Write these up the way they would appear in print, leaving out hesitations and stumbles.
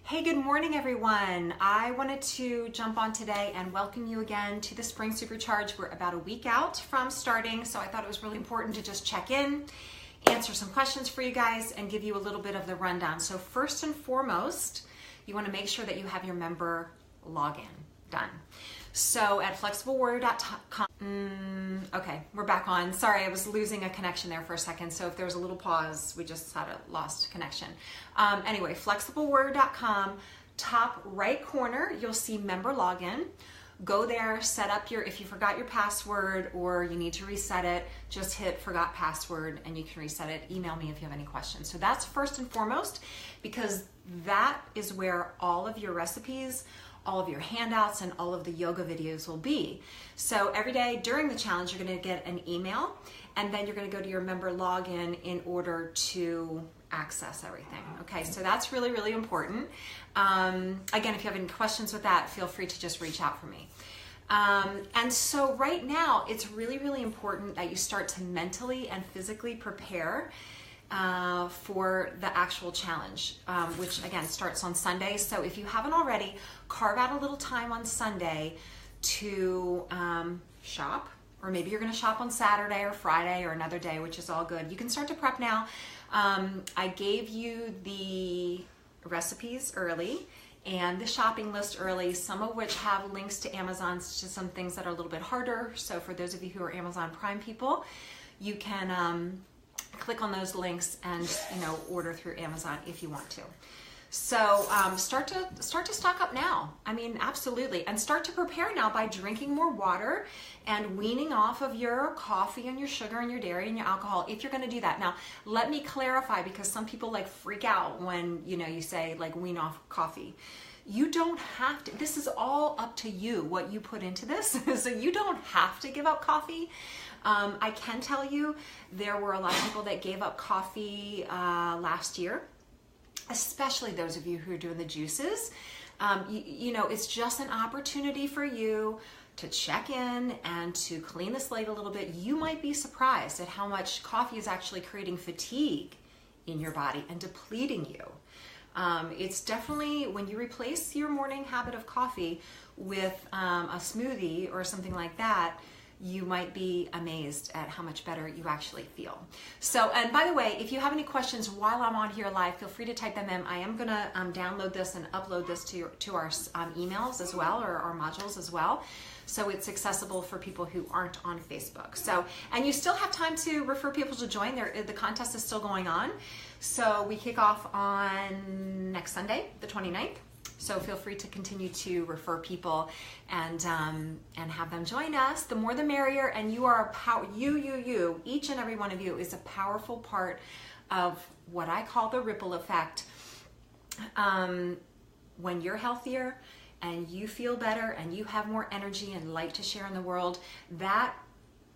Hey, good morning, everyone. I wanted to jump on today and welcome you again to the Spring Supercharge. We're about a week out from starting, so I thought it was really important to just check in, answer some questions for you guys, and give you a little bit of the rundown. So first and foremost, you want to make sure that you have your member login done. So at flexiblewarrior.com, okay, we're back on. Sorry, I was losing a connection there for a second. So if there's a little pause, we just had a lost connection. Anyway, flexiblewarrior.com, top right corner, you'll see member login. Go there, set up your, if you forgot your password or you need to reset it, just hit forgot password and you can reset it. Email me if you have any questions. So that's first and foremost, because that is where all of your recipes, all of your handouts, and all of the yoga videos will be. So every day during the challenge, you're going to get an email, and then you're going to go to your member login in order to access everything. Okay, so that's really, really important. Again, if you have any questions with that, feel free to just reach out for me. And so right now, it's really, really important that you start to mentally and physically prepare for the actual challenge, which again starts on Sunday. So if you haven't already, carve out a little time on Sunday to shop, or maybe you're going to shop on Saturday or Friday or another day, which is all good. You can start to prep now. I gave you the recipes early and the shopping list early, some of which have links to Amazon, to some things that are a little bit harder. So for those of you who are Amazon Prime people, you can click on those links and order through Amazon if you want to. So start to stock up now. I mean, absolutely, and start to prepare now by drinking more water and weaning off of your coffee and your sugar and your dairy and your alcohol if you're going to do that. Now, let me clarify, because some people freak out when you say wean off coffee. You don't have to. This is all up to you what you put into this. So you don't have to give up coffee. I can tell you there were a lot of people that gave up coffee last year, especially those of you who are doing the juices. It's just an opportunity for you to check in and to clean the slate a little bit. You might be surprised at how much coffee is actually creating fatigue in your body and depleting you. It's definitely, when you replace your morning habit of coffee with a smoothie or something like that, you might be amazed at how much better you actually feel. So, and by the way, if you have any questions while I'm on here live, feel free to type them in. I am going to download this and upload this to our emails as well, or our modules as well. So it's accessible for people who aren't on Facebook. So, and you still have time to refer people to join. The contest is still going on. So we kick off on next Sunday, the 29th. So feel free to continue to refer people and have them join us. The more the merrier, and you are each and every one of you is a powerful part of what I call the ripple effect. When you're healthier and you feel better and you have more energy and light to share in the world, that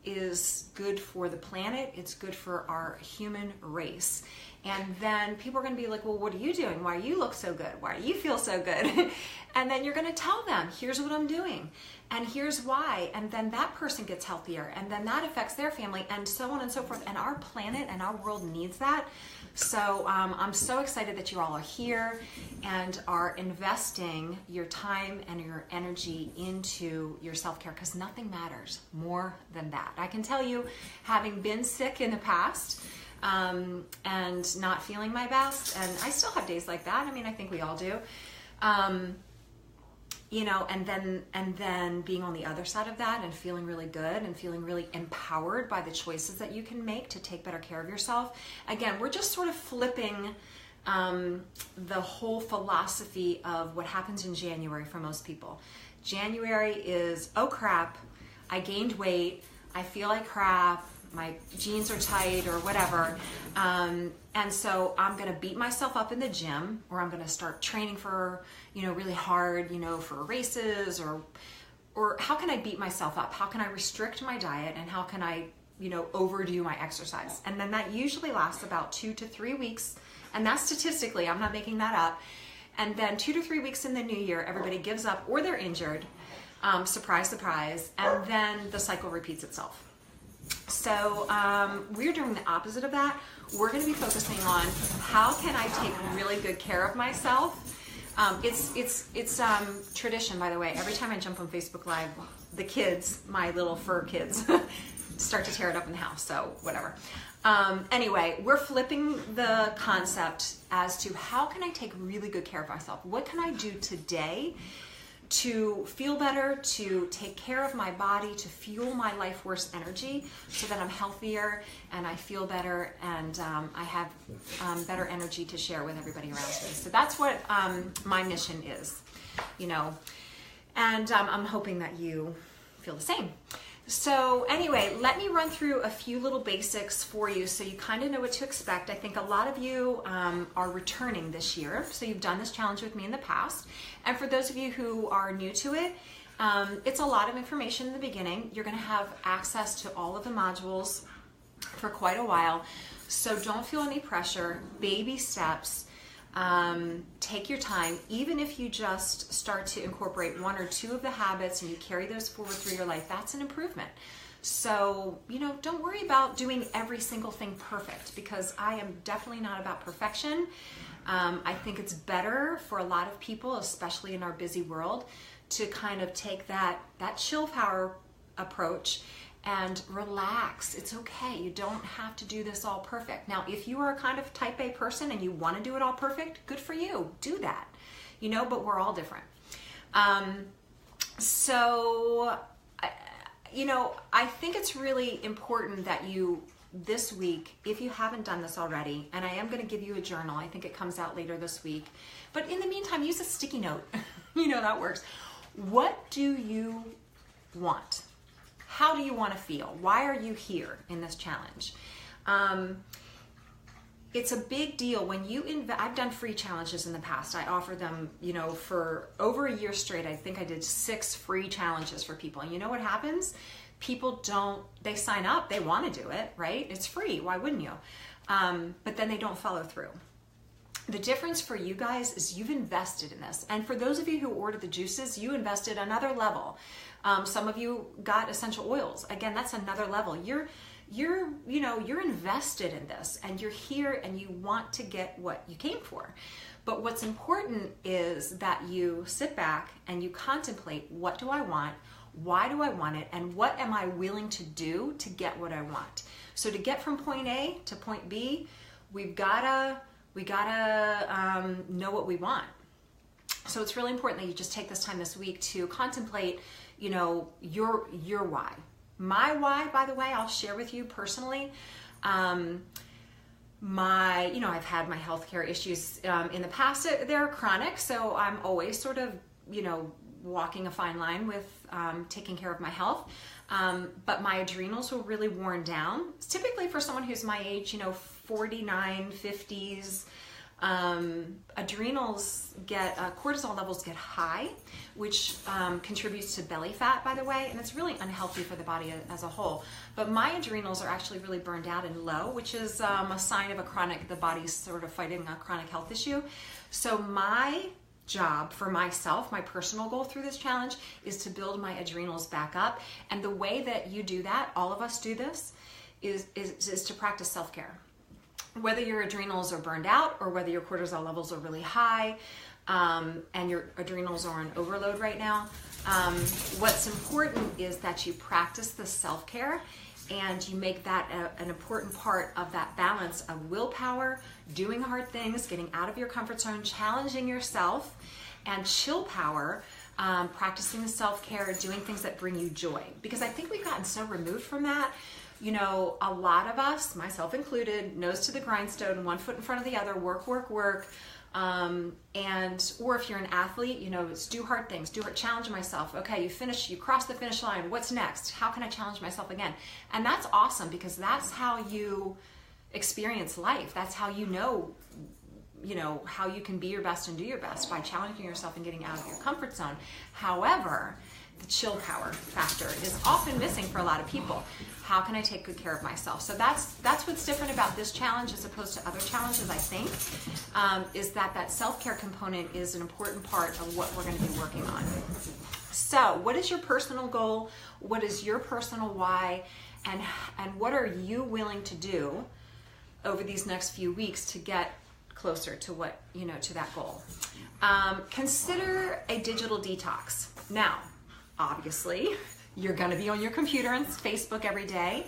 is good for the planet. It's good for our human race. And then people are going to be like, well, what are you doing? Why do you look so good? Why do you feel so good? And then you're going to tell them, here's what I'm doing, and here's why. And then that person gets healthier, and then that affects their family, and so on and so forth. And our planet and our world needs that. So I'm so excited that you all are here and are investing your time and your energy into your self-care, because nothing matters more than that. I can tell you, having been sick in the past, and not feeling my best, and I still have days like that. I mean, I think we all do. And then being on the other side of that and feeling really good and feeling really empowered by the choices that you can make to take better care of yourself. Again, we're just sort of flipping the whole philosophy of what happens in January for most people. January is, oh crap, I gained weight, I feel like crap, my jeans are tight or whatever, and so I'm going to beat myself up in the gym, or I'm going to start training for really hard for races, or how can I beat myself up? How can I restrict my diet, and how can I overdo my exercise? And then that usually lasts about 2 to 3 weeks, and that's statistically, I'm not making that up. And then 2 to 3 weeks in the new year, everybody gives up or they're injured, surprise, surprise, and then the cycle repeats itself. So we're doing the opposite of that. We're going to be focusing on how can I take really good care of myself It's tradition, by the way. Every time I jump on Facebook Live, the kids, my little fur kids, start to tear it up in the house. So whatever. Anyway, we're flipping the concept as to how can I take really good care of myself? What can I do today to feel better, to take care of my body, to fuel my life force energy so that I'm healthier and I feel better and I have better energy to share with everybody around me. So that's what my mission is, and I'm hoping that you feel the same. So anyway, let me run through a few little basics for you so you kind of know what to expect. I think a lot of you are returning this year, so you've done this challenge with me in the past. And for those of you who are new to it, it's a lot of information in the beginning. You're going to have access to all of the modules for quite a while, so don't feel any pressure. Baby steps. Take your time. Even if you just start to incorporate one or two of the habits and you carry those forward through your life, that's an improvement. So, don't worry about doing every single thing perfect, because I am definitely not about perfection. I think it's better for a lot of people, especially in our busy world, to kind of take that chill power approach and relax. It's okay. You don't have to do this all perfect. Now, if you are a kind of type A person and you want to do it all perfect, good for you. Do that. But we're all different. I think it's really important that you, this week, if you haven't done this already, and I am going to give you a journal. I think it comes out later this week. But in the meantime, use a sticky note. That works. What do you want? How do you want to feel? Why are you here in this challenge? It's a big deal when you I've done free challenges in the past. I offer them, for over a year straight. I think I did 6 free challenges for people. And you know what happens? People they sign up, they want to do it, right? It's free. Why wouldn't you? But then they don't follow through. The difference for you guys is you've invested in this. And for those of you who ordered the juices, you invested another level. Some of you got essential oils. Again, that's another level. You're invested in this, and you're here and you want to get what you came for. But what's important is that you sit back and you contemplate, what do I want? Why do I want it? And what am I willing to do to get what I want? So to get from point A to point B, we gotta know what we want. So it's really important that you just take this time this week to contemplate, your why. My why, by the way, I'll share with you personally. I've had my healthcare issues in the past. They're chronic, so I'm always sort of, walking a fine line with taking care of my health. But my adrenals were really worn down. Typically for someone who's my age, 49, 50s, adrenals cortisol levels get high, which contributes to belly fat, by the way, and it's really unhealthy for the body as a whole. But my adrenals are actually really burned out and low, which is a sign of the body's sort of fighting a chronic health issue. So my job for myself, my personal goal through this challenge, is to build my adrenals back up. And the way that you do that, all of us do this, is to practice self-care. Whether your adrenals are burned out or whether your cortisol levels are really high and your adrenals are on overload right now, what's important is that you practice the self-care and you make that an important part of that balance of willpower, doing hard things, getting out of your comfort zone, challenging yourself, and chill power, practicing the self-care, doing things that bring you joy. Because I think we've gotten so removed from that. A lot of us, myself included, nose to the grindstone, one foot in front of the other, work. Or if you're an athlete, it's do hard things, challenge myself. Okay, you cross the finish line. What's next? How can I challenge myself again? And that's awesome, because that's how you experience life. That's how how you can be your best and do your best, by challenging yourself and getting out of your comfort zone. However, the chill power factor is often missing for a lot of people. How can I take good care of myself? So that's what's different about this challenge as opposed to other challenges, I think, is that self-care component is an important part of what we're going to be working on. So what is your personal goal? What is your personal why? And what are you willing to do over these next few weeks to get closer to what, to that goal. Consider a digital detox. Now, obviously, you're going to be on your computer and Facebook every day.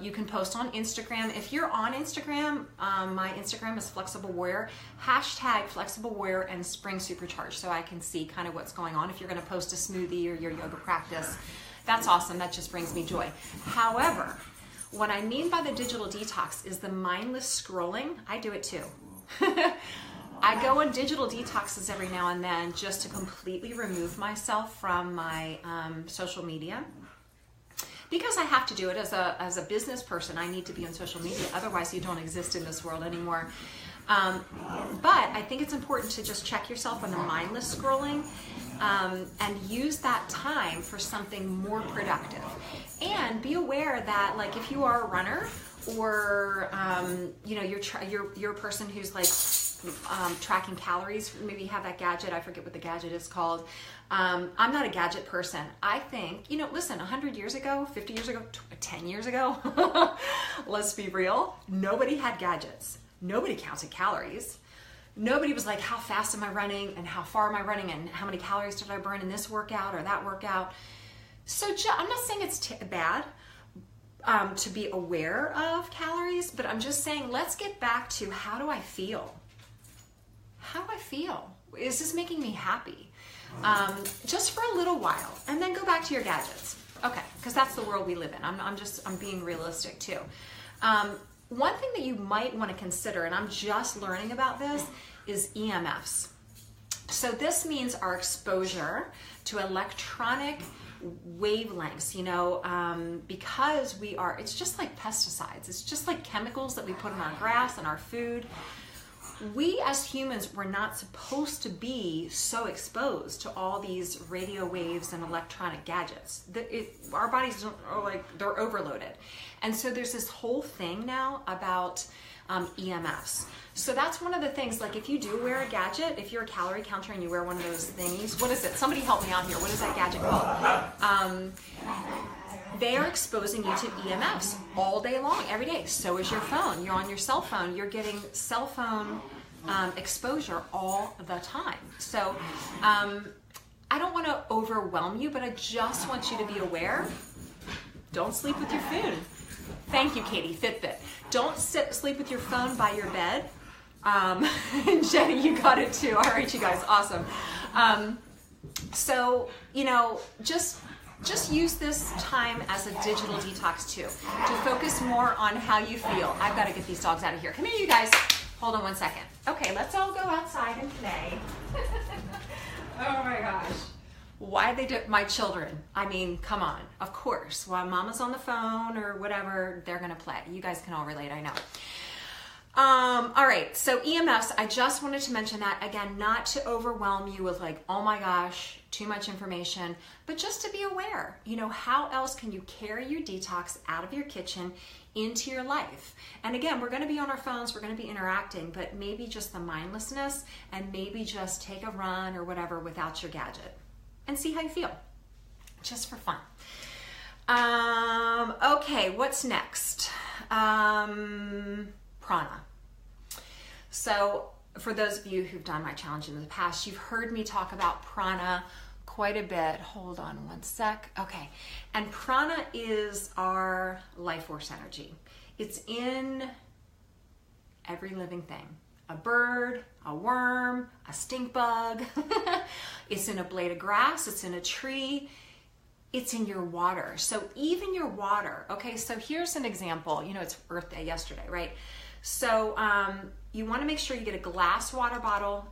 You can post on Instagram. If you're on Instagram, my Instagram is Flexible Warrior, #Flexible Warrior and Spring Supercharge, so I can see kind of what's going on. If you're going to post a smoothie or your yoga practice, that's awesome. That just brings me joy. However, what I mean by the digital detox is the mindless scrolling. I do it too. I go on digital detoxes every now and then just to completely remove myself from my social media. Because I have to do it as a business person, I need to be on social media. Otherwise, you don't exist in this world anymore. But I think it's important to just check yourself on the mindless scrolling and use that time for something more productive. And be aware that, like, if you are a runner or you're a person who's like tracking calories, maybe you have that gadget. I forget what the gadget is called. I'm not a gadget person. I think, listen, 100 years ago, 50 years ago, 10 years ago, let's be real, nobody had gadgets. Nobody counted calories. Nobody was like, how fast am I running and how far am I running and how many calories did I burn in this workout or that workout. So I'm not saying it's bad to be aware of calories, but I'm just saying, let's get back to, how do I feel? How do I feel? Is this making me happy? Just for a little while, and then go back to your gadgets. Okay, because that's the world we live in. I'm being realistic too. One thing that you might want to consider, and I'm just learning about this, is EMFs. So this means our exposure to electronic wavelengths, because it's just like pesticides. It's just like chemicals that we put in our grass and our food. We as humans were not supposed to be so exposed to all these radio waves and electronic gadgets. Our bodies they're overloaded. And so there's this whole thing now about EMFs. So that's one of the things, like if you do wear a gadget, if you're a calorie counter and you wear one of those thingies, what is it? Somebody help me out here. What is that gadget called? They are exposing you to EMFs all day long, every day. So is your phone. You're on your cell phone. You're getting cell phone exposure all the time. So I don't want to overwhelm you, but I just want you to be aware. Don't sleep with your phone. Thank you, Katie, Fitbit. Don't sleep with your phone by your bed. Jenny, you got it too. All right, you guys, awesome. So, just use this time as a digital detox too, to focus more on how you feel. I've got to get these dogs out of here. Come here, you guys. Hold on one second. Okay, let's all go outside and play. Oh my gosh. Why they do my children? I mean, come on. Of course, while mama's on the phone or whatever, they're gonna play. You guys can all relate, I know. All right, so EMFs, I just wanted to mention that, again, not to overwhelm you with like, oh my gosh, too much information, but just to be aware, how else can you carry your detox out of your kitchen into your life? And again, we're gonna be on our phones, we're gonna be interacting, but maybe just the mindlessness and maybe just take a run or whatever without your gadget and see how you feel, just for fun. Okay, what's next? Prana. So for those of you who've done my challenge in the past, you've heard me talk about prana quite a bit. Hold on one sec. Okay. And prana is our life force energy. It's in every living thing. A bird, a worm, a stink bug. It's in a blade of grass. It's in a tree. It's in your water. So even your water. Okay, so here's an example. It's Earth Day yesterday, right? So you want to make sure you get a glass water bottle.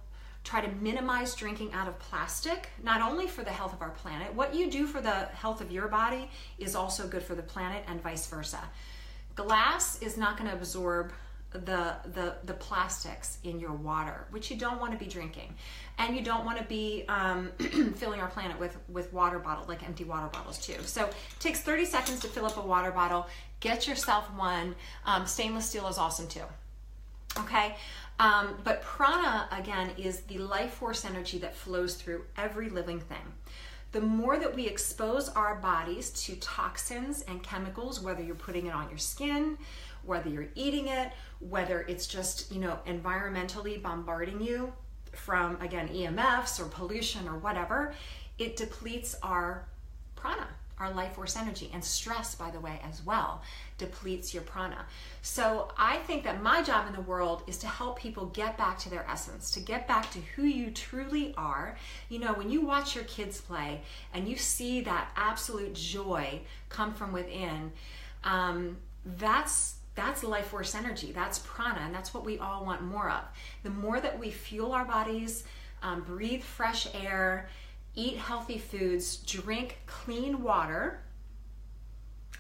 Try to minimize drinking out of plastic, not only for the health of our planet. What you do for the health of your body is also good for the planet and vice versa. Glass is not going to absorb the plastics in your water, which you don't want to be drinking. And you don't want to be filling our planet with water bottles, like empty water bottles too. So it takes 30 seconds to fill up a water bottle. Get yourself one. Stainless steel is awesome too. Okay, but prana, again, is the life force energy that flows through every living thing. The more that we expose our bodies to toxins and chemicals, whether you're putting it on your skin whether you're eating it, whether it's just, environmentally bombarding you from, again, EMFs or pollution or whatever, it depletes our prana, our life force energy. And stress, by the way, as well, depletes your prana. So I think that my job in the world is to help people get back to their essence, to get back to who you truly are. When you watch your kids play and you see that absolute joy come from within, that's life force energy, that's prana, and that's what we all want more of. The more that we fuel our bodies, breathe fresh air, eat healthy foods, drink clean water,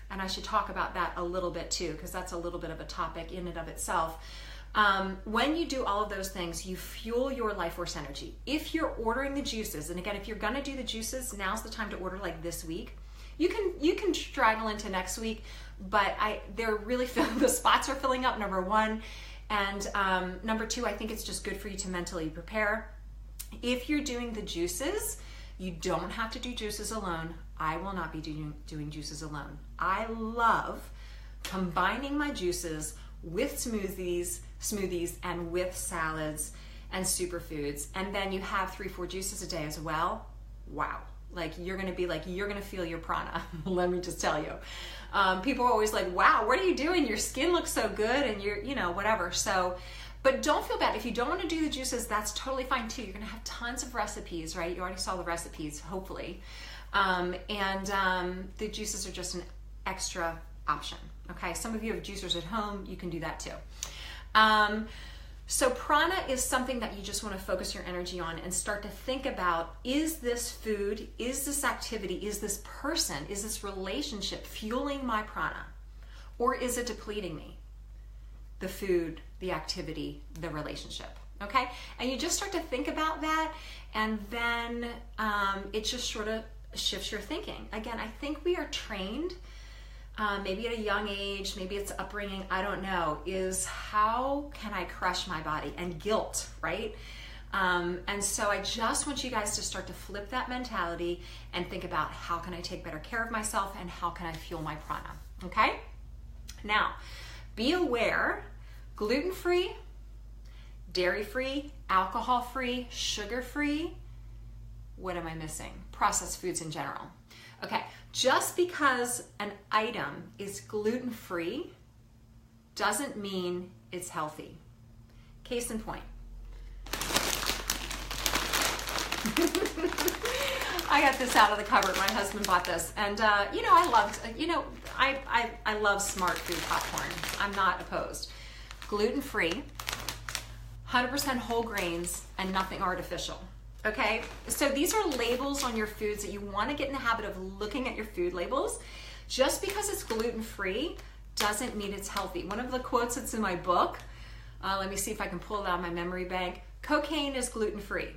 and I should talk about that a little bit too, because that's a little bit of a topic in and of itself. When you do all of those things, you fuel your life force energy. If you're ordering the juices, and again, if you're gonna do the juices, now's the time to order, like this week. You can straggle into next week, but they're really the spots are filling up, number one. And number two, I think it's just good for you to mentally prepare. If you're doing the juices, you don't have to do juices alone. I will not be doing juices alone. I love combining my juices with smoothies, and with salads and superfoods. And then you have 3-4 juices a day as well. Wow. You're gonna feel your prana. Let me just tell you. People are always like, wow, what are you doing? Your skin looks so good, and you're, whatever. So, but don't feel bad. If you don't want to do the juices, that's totally fine too. You're gonna have tons of recipes, right? You already saw the recipes, hopefully. The juices are just an extra option, okay? Some of you have juicers at home, you can do that too. So prana is something that you just want to focus your energy on and start to think about, is this food, is this activity, is this person, is this relationship fueling my prana? Or is it depleting me? The food, the activity, the relationship, okay? And you just start to think about that, and then it just sort of shifts your thinking. Again, I think we are trained, maybe at a young age, maybe it's upbringing, I don't know, is how can I crush my body? And guilt, right? And so I just want you guys to start to flip that mentality and think about, how can I take better care of myself, and how can I fuel my prana, okay? Now, be aware, gluten-free, dairy-free, alcohol-free, sugar-free, what am I missing? Processed foods in general. Okay, just because an item is gluten-free doesn't mean it's healthy. Case in point. I got this out of the cupboard. My husband bought this, and I love smart food popcorn. I'm not opposed. Gluten-free, 100% whole grains, and nothing artificial. Okay, so these are labels on your foods that you want to get in the habit of looking at your food labels. Just because it's gluten-free doesn't mean it's healthy. One of the quotes that's in my book, let me see if I can pull it out of my memory bank. Cocaine is gluten-free.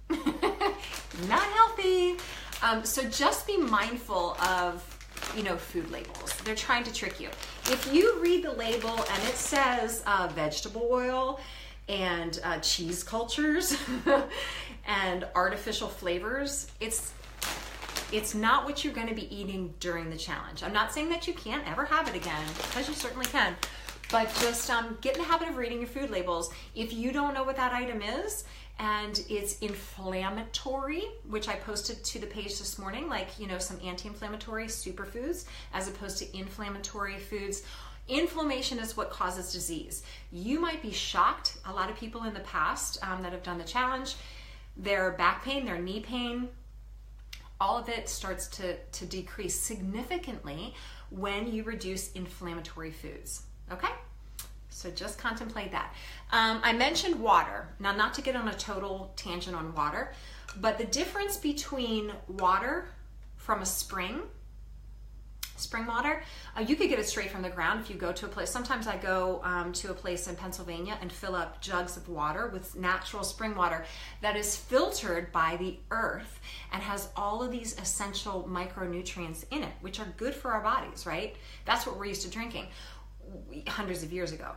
Not healthy. So just be mindful of, food labels. They're trying to trick you. If you read the label and it says vegetable oil and cheese cultures and artificial flavors, it's not what you're going to be eating during the challenge. I'm not saying that you can't ever have it again, because you certainly can, but just get in the habit of reading your food labels. If you don't know what that item is and it's inflammatory, which I posted to the page this morning, some anti-inflammatory superfoods as opposed to inflammatory foods. Inflammation is what causes disease. You might be shocked. A lot of people in the past that have done the challenge, their back pain, their knee pain, all of it starts to decrease significantly when you reduce inflammatory foods, okay? So just contemplate that. I mentioned water. Now, not to get on a total tangent on water, but the difference between water from a spring water, you could get it straight from the ground if you go to a place. Sometimes I go to a place in Pennsylvania and fill up jugs of water with natural spring water that is filtered by the earth and has all of these essential micronutrients in it, which are good for our bodies, right? That's what we're used to drinking hundreds of years ago.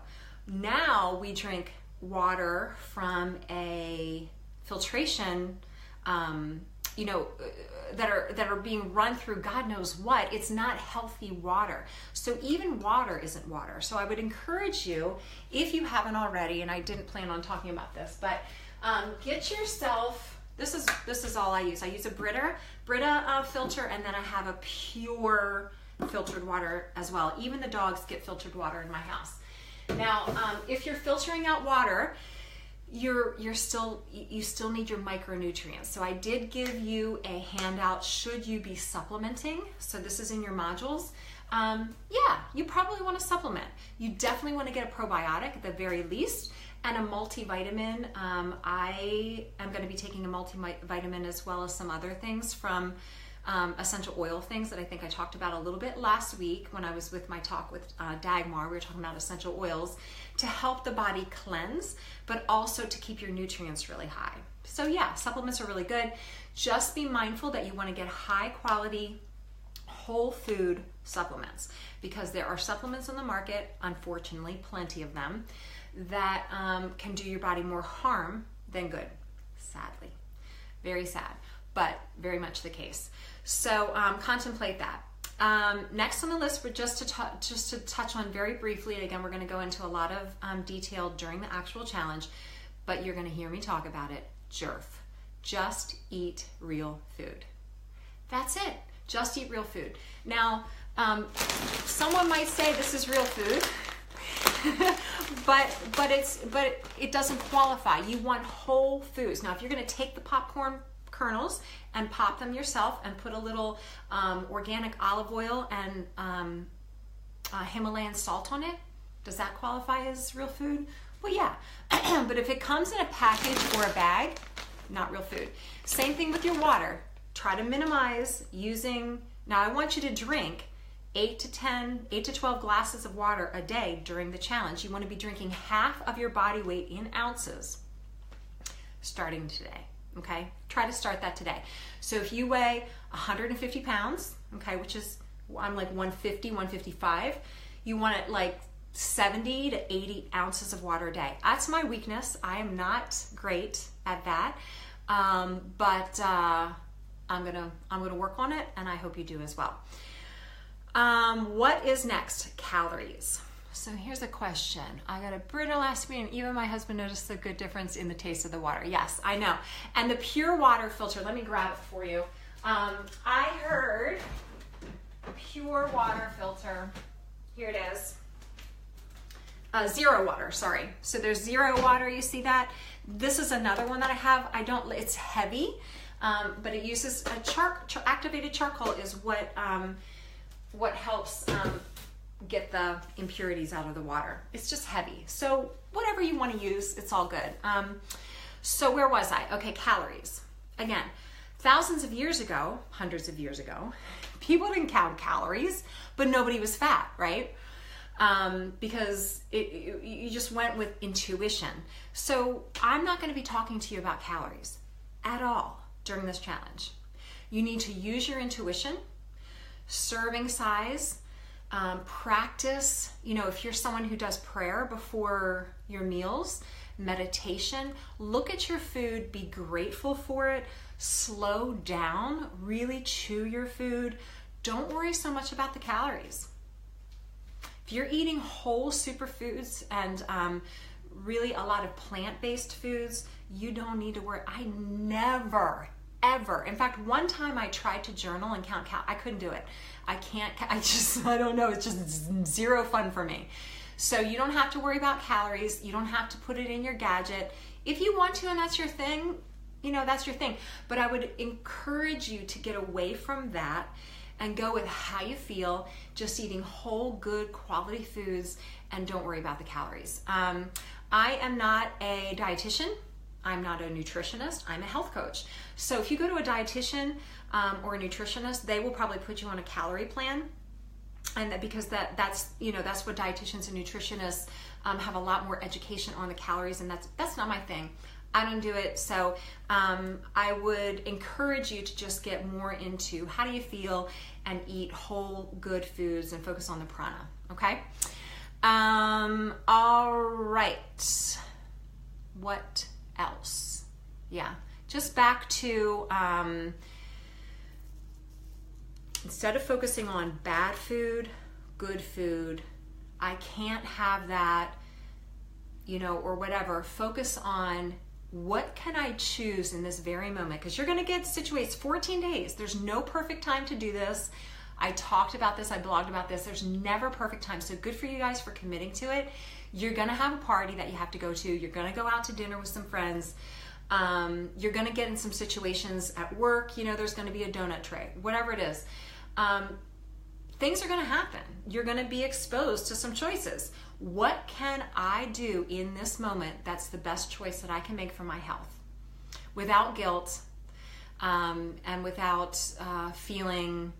Now we drink water from a filtration you know, that are being run through God knows what. It's not healthy water. So even water isn't water. So I would encourage you, if you haven't already, and I didn't plan on talking about this, but get yourself, this is all I use. I use a Brita filter, and then I have a pure filtered water as well. Even the dogs get filtered water in my house. Now, if you're filtering out water, you still need your micronutrients. So I did give you a handout should you be supplementing. So this is in your modules. Yeah, you probably want to supplement. You definitely want to get a probiotic at the very least, and a multivitamin. I am going to be taking a multivitamin as well as some other things from essential oil things that I think I talked about a little bit last week when I was with my talk with Dagmar. We were talking about essential oils to help the body cleanse, but also to keep your nutrients really high. So yeah, supplements are really good. Just be mindful that you want to get high quality whole food supplements, because there are supplements on the market, unfortunately, plenty of them, that can do your body more harm than good, sadly. Very sad, but very much the case. So contemplate that. Next on the list, we're just to touch on very briefly, and again, we're going to go into a lot of detail during the actual challenge, but you're going to hear me talk about it. JERF. Just eat real food. That's it. Just eat real food. Now, someone might say this is real food, but it doesn't qualify. You want whole foods. Now, if you're going to take the popcorn kernels and pop them yourself and put a little organic olive oil and Himalayan salt on it, does that qualify as real food? Well, yeah. But if it comes in a package or a bag, not real food. Same thing with your water. Try to minimize using, now I want you to drink 8 to 12 glasses of water a day during the challenge. You want to be drinking half of your body weight in ounces starting today, okay? Try to start that today. So if you weigh 150 pounds, okay, which is, I'm like 150, 155, you want it like 70 to 80 ounces of water a day. That's my weakness. I am not great at that, but I'm gonna work on it, and I hope you do as well. What is next? Calories. So here's a question. I got a Brita last week, and even my husband noticed the good difference in the taste of the water. Yes, I know. And the pure water filter, let me grab it for you. I heard pure water filter. Here it is. Zero water, sorry. So there's zero water, you see that? This is another one that I have. It's heavy, but it uses a activated charcoal is what helps get the impurities out of the water. It's just heavy. So whatever you want to use, it's all good. So where was I? Okay, calories. Again, thousands of years ago, hundreds of years ago, people didn't count calories, but nobody was fat, right? Because you just went with intuition. So I'm not going to be talking to you about calories at all during this challenge. You need to use your intuition, serving size, practice. You know, if you're someone who does prayer before your meals, meditation, look at your food, be grateful for it, slow down, really chew your food. Don't worry so much about the calories. If you're eating whole superfoods and really a lot of plant-based foods, you don't need to worry. I never, ever. In fact, one time I tried to journal and count I couldn't do it. I don't know. It's just zero fun for me. So you don't have to worry about calories. You don't have to put it in your gadget. If you want to and that's your thing, you know, that's your thing. But I would encourage you to get away from that and go with how you feel, just eating whole, good, quality foods, and don't worry about the calories. I am not a dietitian. I'm not a nutritionist. I'm a health coach. So if you go to a dietitian or a nutritionist, they will probably put you on a calorie plan, and because that's what dietitians and nutritionists have a lot more education on the calories, and that's not my thing. I don't do it. So I would encourage you to just get more into how do you feel and eat whole, good foods and focus on the prana. Okay. All right. What else? Yeah. just back to, instead of focusing on bad food, good food, I can't have that, you know, or whatever. Focus on what can I choose in this very moment? Because you're going to get situated. 14 days. There's no perfect time to do this. I talked about this. I blogged about this. There's never a perfect time. So good for you guys for committing to it. You're going to have a party that you have to go to. You're going to go out to dinner with some friends. You're going to get in some situations at work. You know, there's going to be a donut tray, whatever it is. Things are going to happen. You're going to be exposed to some choices. What can I do in this moment that's the best choice that I can make for my health without guilt, and without feeling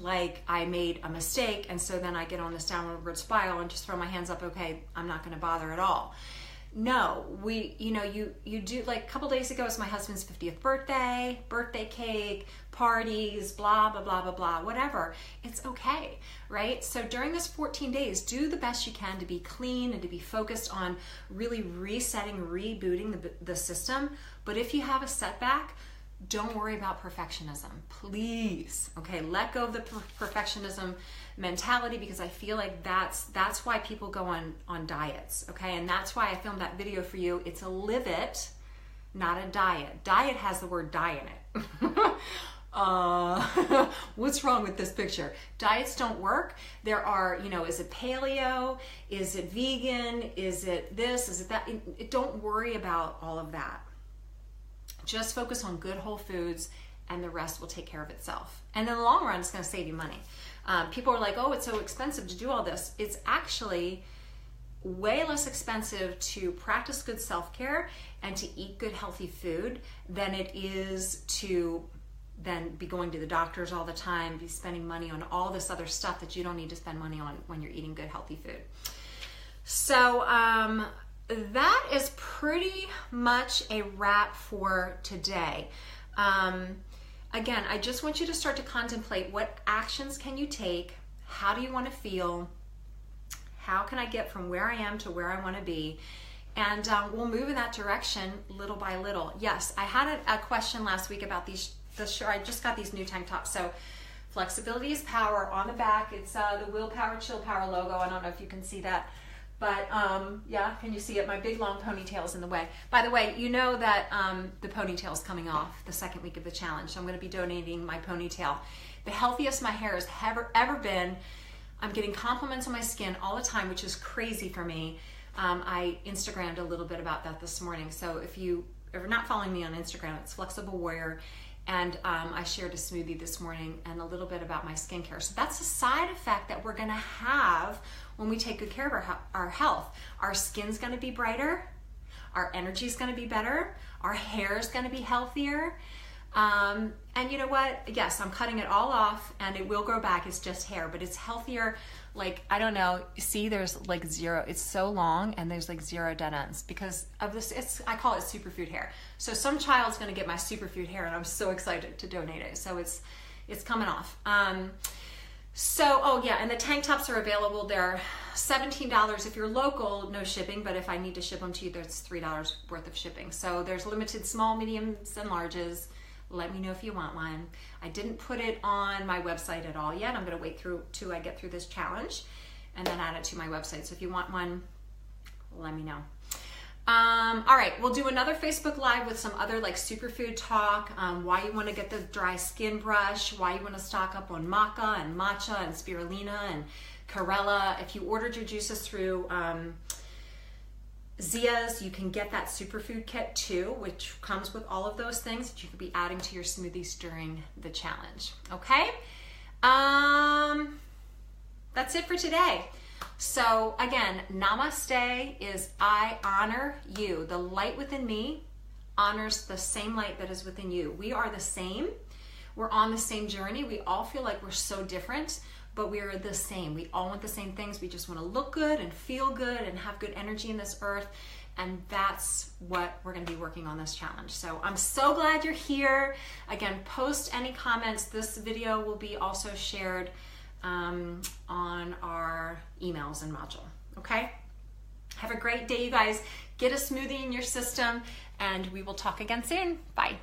like I made a mistake, and so then I get on this downward spiral and just throw my hands up, okay, I'm not going to bother at all. No, you do, like a couple days ago, it was my husband's 50th birthday cake, parties, blah, blah, blah, blah, blah, whatever. It's okay, right? So during this 14 days, do the best you can to be clean and to be focused on really resetting, rebooting the system. But if you have a setback, don't worry about perfectionism, please. Okay, let go of the perfectionism mentality, because I feel like that's why people go on diets. Okay, and that's why I filmed that video for you. It's a live it, not a diet. Diet has the word die in it. What's wrong with this picture? Diets don't work. There are, you know, is it paleo? Is it vegan? Is it this? Is it that? Don't worry about all of that. Just focus on good whole foods, and the rest will take care of itself. And in the long run, it's going to save you money. People are like, oh, it's so expensive to do all this. It's actually way less expensive to practice good self-care and to eat good healthy food than it is to then be going to the doctors all the time, be spending money on all this other stuff that you don't need to spend money on when you're eating good healthy food. So that is pretty much a wrap for today. Again, I just want you to start to contemplate, what actions can you take? How do you want to feel? How can I get from where I am to where I want to be? And we'll move in that direction little by little. Yes, I had a question last week about I just got these new tank tops. So flexibility is power on the back. It's the Willpower Chill Power logo. I don't know if you can see that. But yeah, can you see it? My big long ponytail is in the way. By the way, you know that the ponytail is coming off the second week of the challenge. So I'm going to be donating my ponytail. The healthiest my hair has ever been. I'm getting compliments on my skin all the time, which is crazy for me. I Instagrammed a little bit about that this morning. So if you are not following me on Instagram, it's Flexible Warrior. And I shared a smoothie this morning and a little bit about my skincare. So that's a side effect that we're going to have when we take good care of our health. Our skin's going to be brighter. Our energy is going to be better. Our hair is going to be healthier. And you know what? Yes, I'm cutting it all off and it will grow back. It's just hair, but it's healthier. Like, I don't know. See, there's like zero. It's so long and there's like zero dead ends because of this. I call it superfood hair. So some child's going to get my superfood hair and I'm so excited to donate it. So it's coming off. Oh yeah, and the tank tops are available. They're $17 if you're local, no shipping, but if I need to ship them to you, there's $3 worth of shipping. So there's limited small, mediums, and larges. Let me know if you want one. I didn't put it on my website at all yet. I'm gonna wait till I get through this challenge and then add it to my website. So if you want one, let me know. All right, we'll do another Facebook Live with some other like superfood talk, why you wanna get the dry skin brush, why you wanna stock up on maca and matcha and spirulina and chlorella. If you ordered your juices through Zia's, you can get that superfood kit too, which comes with all of those things that you could be adding to your smoothies during the challenge. Okay, that's it for today. So again, namaste is I honor you. The light within me honors the same light that is within you. We are the same. We're on the same journey. We all feel like we're so different, but we are the same. We all want the same things. We just want to look good and feel good and have good energy in this earth. And that's what we're going to be working on this challenge. So I'm so glad you're here. Again, post any comments. This video will be also shared on our emails and module. Okay? Have a great day, you guys. get a smoothie in your system, and we will talk again soon. Bye.